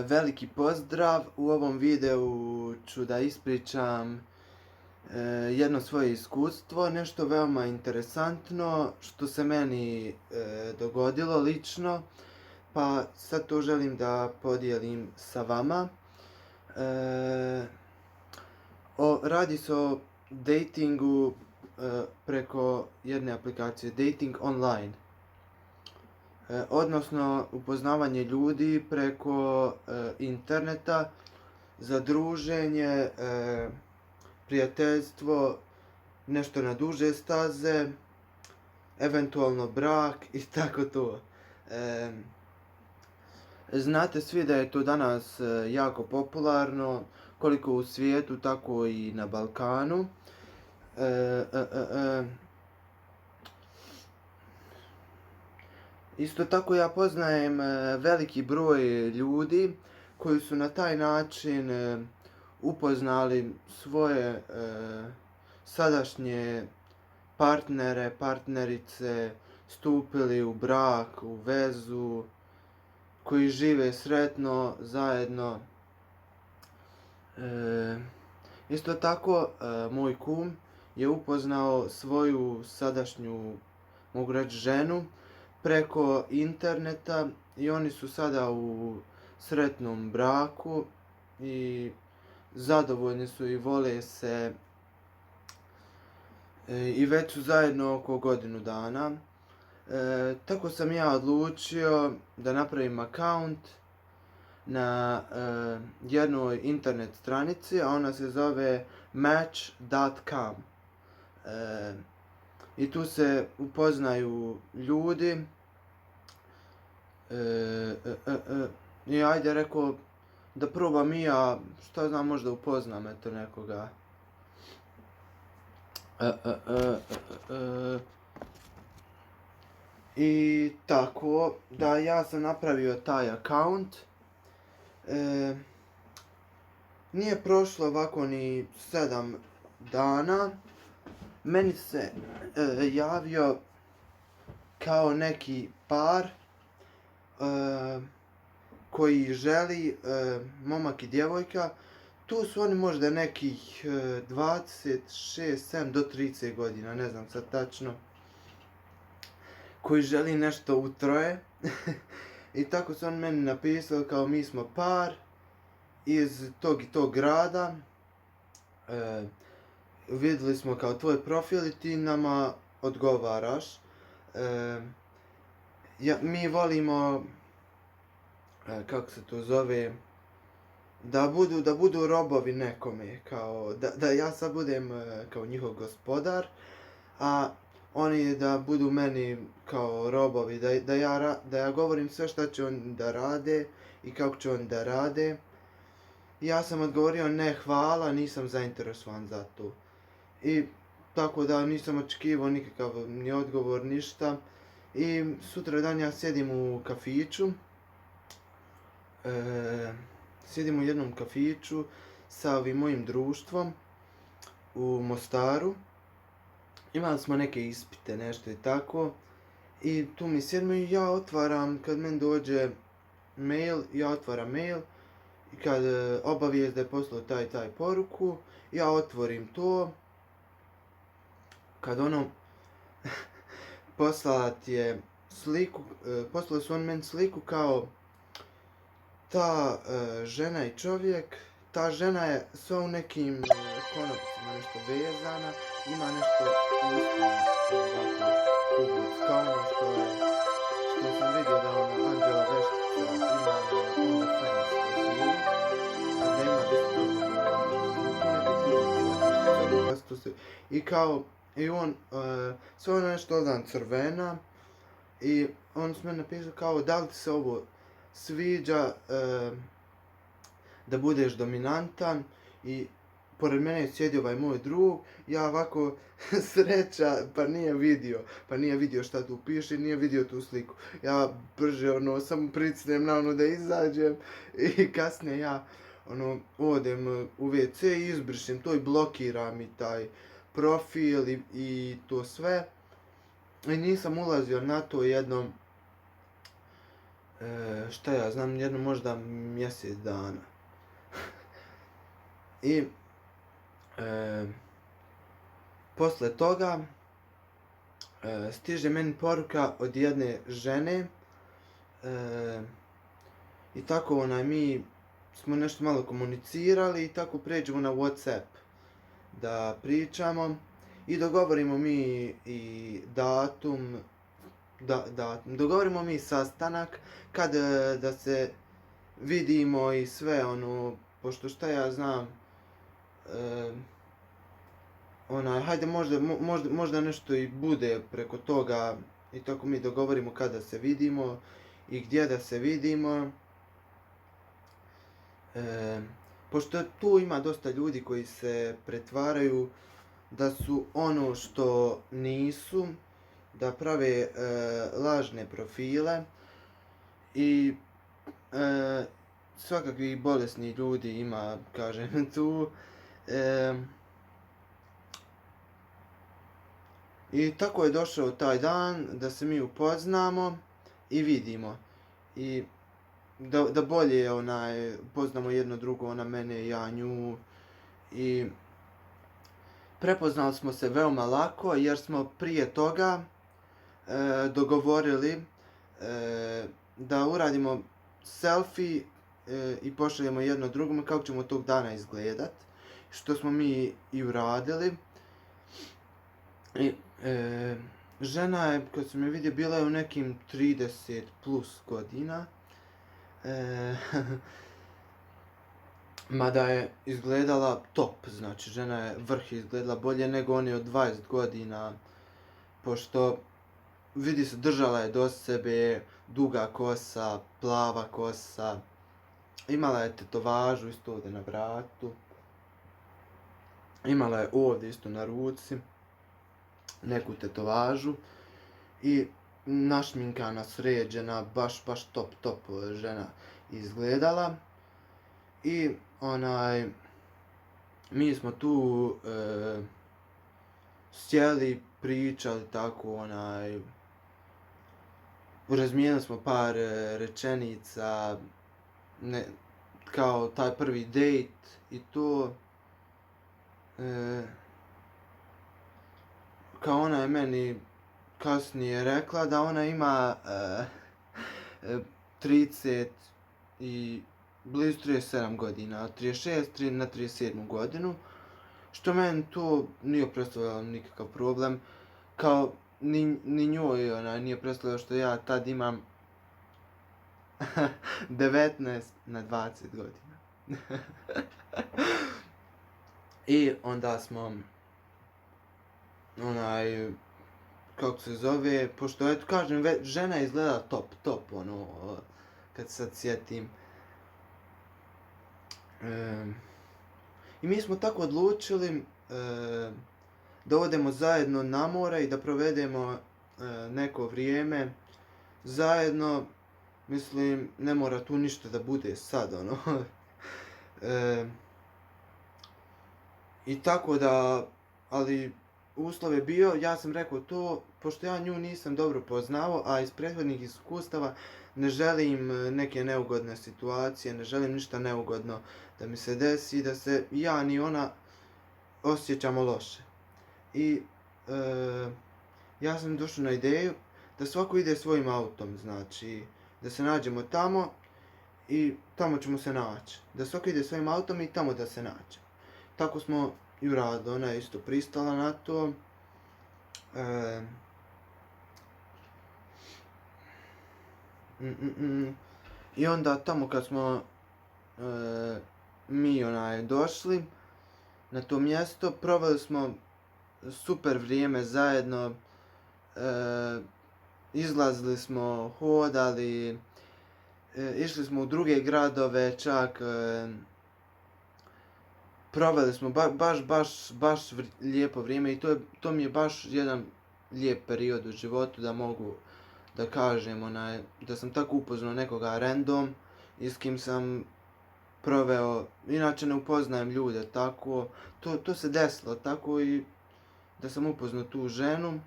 Veliki pozdrav! U ovom videu ću da ispričam jedno svoje iskustvo, nešto veoma interesantno što se meni dogodilo lično, pa sad to želim da podijelim sa vama. Radi se o datingu preko jedne aplikacije, dating online. Odnosno upoznavanje ljudi preko interneta za druženje, prijateljstvo, nešto na duže staze, eventualno brak i tako to. Znate svi da je to danas jako popularno, koliko u svijetu, tako i na Balkanu. Isto tako ja poznajem veliki broj ljudi koji su na taj način upoznali svoje sadašnje partnere, partnerice, stupili u brak, u vezu, koji žive sretno zajedno. Isto tako moj kum je upoznao svoju sadašnju, mogu reći, ženu preko interneta i oni su sada u sretnom braku i zadovoljni su i vole se i već su zajedno oko godinu dana. Tako sam ja odlučio da napravim account na jednoj internet stranici, a ona se zove match.com. I tu se upoznaju ljudi. I ajde rekao da probam i ja, šta znam, možda upoznam eto nekoga. I tako da ja sam napravio taj account. Nije prošlo ovako ni 7 dana. Meni se javio kao neki par koji želi, momak i djevojka. Tu su oni možda nekih 26, 7 do 30 godina, ne znam sad tačno. Koji želi nešto u troje. I tako su oni meni napisali kao mi smo par iz tog i tog grada. Vidjeli smo kao tvoj profil i ti nama odgovaraš. Mi volimo, kako se to zove, da budu robovi nekome, kao da ja sad budem kao njihov gospodar, a oni da budu meni kao robovi, da ja govorim sve šta će oni da rade i kako će oni da rade. Ja sam odgovorio ne hvala, nisam zainteresovan za to. I tako da nisam očekivao nikakav ni odgovor, ništa. I sutra dan ja sjedim u kafiću. Sjedim u jednom kafiću sa ovim mojim društvom u Mostaru. Imali smo neke ispite, nešto i tako. I tu mi sjedimo i ja otvaram, kad meni dođe mail, ja otvaram mail. I kad obavijest da je poslao taj poruku, ja otvorim to. Kad ono, poslala ti je sliku, poslali su on meni sliku kao ta žena i čovjek. Ta žena je sva u nekim konopcima nešto vezana, ima nešto u ustima, kao ono što sam vidio da ona Anđela Veštica ima na OnlyFans profilu, a da ima nešto i kao, i on, sve ono nešto odan crvena i on s mene napisao kao da li ti se ovo sviđa, da budeš dominantan. I pored mene je sjedio ovaj moj drug, ja ovako sreća, pa nije vidio šta tu piše, nije vidio tu sliku. Ja brže samo pricnem na ono da izađem i kasnije ja odem u WC i izbrišem to i blokiram i taj profil i to sve. I nisam ulazio na to jednom šta ja znam, jedno možda mjesec dana. I posle toga stiže meni poruka od jedne žene i tako mi smo nešto malo komunicirali i tako pređemo na WhatsApp da pričamo i dogovorimo mi i datum, dogovorimo mi sastanak kad da se vidimo i sve pošto šta ja znam, hajde možda nešto i bude preko toga i tako mi dogovorimo kada se vidimo i gdje da se vidimo. Pošto tu ima dosta ljudi koji se pretvaraju da su ono što nisu, da prave lažne profile i svakakvih bolesnih ljudi ima, kažem tu. I tako je došao taj dan da se mi upoznamo i vidimo. I da bolje poznamo jedno drugo, ona mene i ja nju. I prepoznali smo se veoma lako jer smo prije toga dogovorili da uradimo selfie i pošaljemo jedno drugome kako ćemo tog dana izgledat. Što smo mi i uradili. I žena je, kad sam je vidio, bila je u nekim 30 plus godina. Mada je izgledala top, znači žena je vrh, izgledala bolje nego oni od 20 godina. Pošto vidi se, držala je do sebe, duga kosa, plava kosa. Imala je tetovažu isto ovdje na vratu. Imala je ovdje isto na ruci neku tetovažu i našminkana, sređena, baš top žena izgledala. I mi smo tu sjeli, pričali tako, razmijenili smo par rečenica, kao taj prvi dejt i to. Kao ona je meni kasnije rekla da ona ima 30 i blizu 37 godina, od 36 na 37 godinu, što meni to nije predstavljalo nikakav problem, kao ni njoj nije predstavljalo što ja tad imam 19 na 20 godina. I onda smo kako se zove, pošto eto kažem, žena izgleda top, kad sad sjetim. I mi smo tako odlučili da odemo zajedno na more i da provedemo neko vrijeme zajedno. Mislim, ne mora tu ništa da bude sad, I tako da, ali uslov je bio, ja sam rekao to, pošto ja nju nisam dobro poznao, a iz prethodnih iskustava ne želim neke neugodne situacije, ne želim ništa neugodno da mi se desi, da se ja ni ona osjećamo loše. I ja sam došao na ideju da svako ide svojim autom, znači da se nađemo tamo i tamo ćemo se naći. Da svako ide svojim autom i tamo da se nađemo. Tako smo i uradili, ona je isto pristala na to. I onda tamo kad smo mi došli na to mjesto, proveli smo super vrijeme zajedno, izlazili smo, hodali, išli smo u druge gradove, čak proveli smo baš lijepo vrijeme i to mi je baš jedan lijep period u životu, da mogu da kažem da sam tako upoznao nekoga random i s kim sam proveo, inače ne upoznajem ljude tako, to se desilo tako i da sam upoznao tu ženu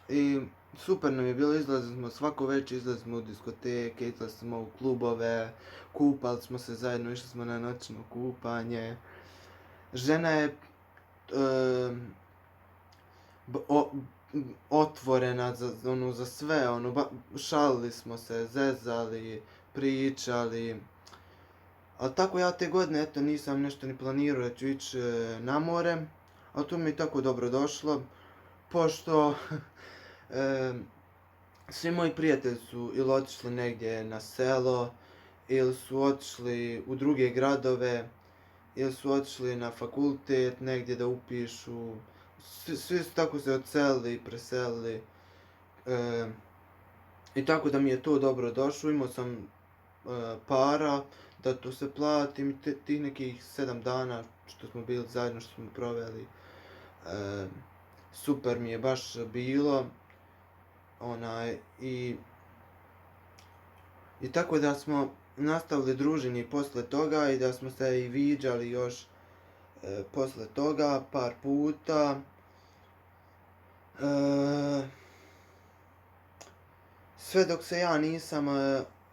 i super nam je bilo, izlazili smo svako večer, izlazili smo u diskoteke, izlazili smo u klubove, kupali smo se zajedno, išli smo na noćno kupanje. Žena je otvorena za sve, šalili smo se, zezali, pričali. Ali tako ja te godine, eto, nisam nešto ni planirao da ću ići na more, ali to mi je tako dobro došlo, pošto svi moji prijatelji su ili otišli negdje na selo, ili su otišli u druge gradove, ili su otišli na fakultet negdje da upišu. Svi su tako se odselili i preselili. I tako da mi je to dobro došlo, imao sam para da to se platim, tih nekih 7 dana što smo bili zajedno, što smo proveli. Super mi je baš bilo. I tako da smo nastavili druženje posle toga i da smo se i viđali još posle toga par puta. Sve dok se ja nisam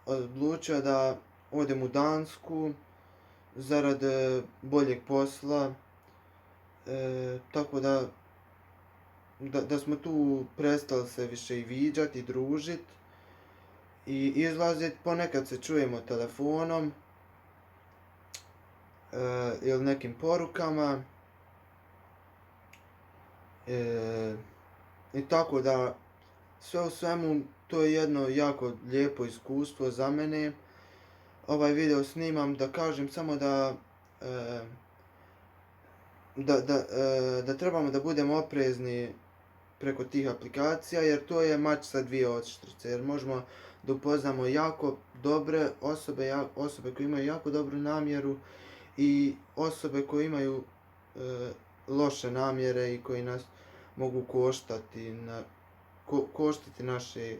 odlučio da odem u Dansku zarad boljeg posla, tako da smo tu prestali se više i viđati i družit i izlazit. Ponekad se čujemo telefonom ili nekim porukama i tako da sve u svemu to je jedno jako lijepo iskustvo za mene. Ovaj video snimam da kažem samo da trebamo da budemo oprezni preko tih aplikacija, jer to je mač sa dvije oštrice, jer možemo da upoznamo jako dobre osobe koje imaju jako dobru namjeru i osobe koje imaju loše namjere i koji nas mogu koštati naše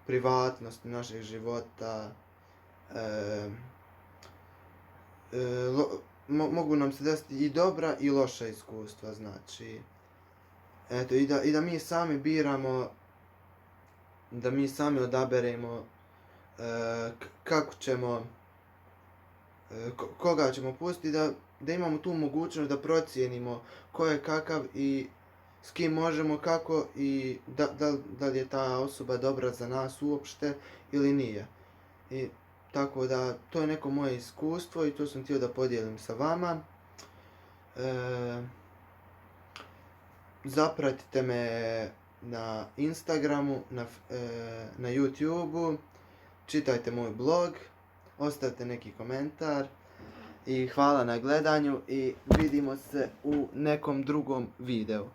privatnosti, našeg života. Mogu nam se desiti i dobra i loša iskustva, znači. Eto, i da mi sami biramo, da mi sami odaberemo kako ćemo, koga ćemo pustiti, da imamo tu mogućnost da procijenimo ko je kakav i s kim možemo kako i da li je ta osoba dobra za nas uopšte ili nije. I tako da to je neko moje iskustvo i to sam htio da podijelim sa vama. Zapratite me na Instagramu, na YouTubeu, čitajte moj blog, ostavite neki komentar i hvala na gledanju i vidimo se u nekom drugom videu.